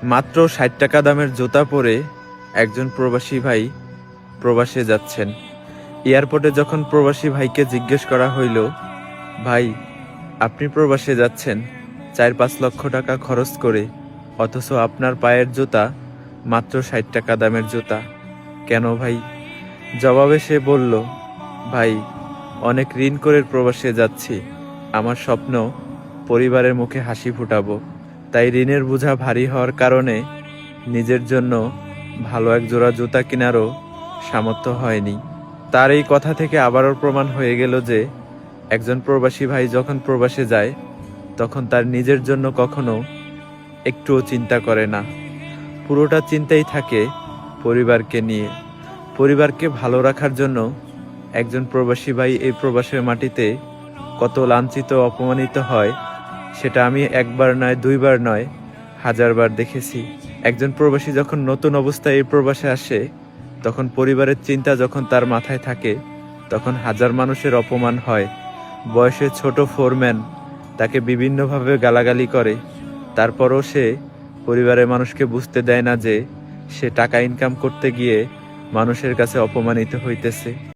মাত্র ৬০ টাকা দামের জুতা পরে একজন প্রবাসী ভাই প্রবাসে যাচ্ছেন। এয়ারপোর্টে যখন প্রবাসী ভাইকে জিজ্ঞেস করা হইল, ভাই আপনি প্রবাসে যাচ্ছেন ৪-৫ লক্ষ টাকা খরচ করে, অথচ আপনার পায়ের জুতা মাত্র ৬০ টাকা দামের জুতা, কেন ভাই? জবাবে সে বলল, ভাই অনেক ঋণ করে প্রবাসে যাচ্ছি, আমার স্বপ্ন পরিবারের মুখে হাসি ফুটাবো, তাই ঋণের বোঝা ভারী হওয়ার কারণে নিজের জন্য ভালো এক জোড়া জুতা কেনারও সামর্থ্য হয়নি। তার এই কথা থেকে আবারও প্রমাণ হয়ে গেল যে একজন প্রবাসী ভাই যখন প্রবাসে যায় তখন তার নিজের জন্য কখনো একটুও চিন্তা করে না, পুরোটা চিন্তাই থাকে পরিবারকে নিয়ে। পরিবারকে ভালো রাখার জন্য একজন প্রবাসী ভাই এই প্রবাসের মাটিতে কত লাঞ্ছিত অপমানিত হয় সেটা আমি একবার নয়, দুইবার নয়, হাজারবার দেখেছি। একজন প্রবাসী যখন নতুন অবস্থায় এই প্রবাসে আসে তখন পরিবারের চিন্তা যখন তার মাথায় থাকে তখন হাজার মানুষের অপমান হয়। বয়সে ছোট ফোরম্যান তাকে বিভিন্নভাবে গালাগালি করে, তারপরও সে পরিবারের মানুষকে বুঝতে দেয় না যে সে টাকা ইনকাম করতে গিয়ে মানুষের কাছে অপমানিত হইতেছে।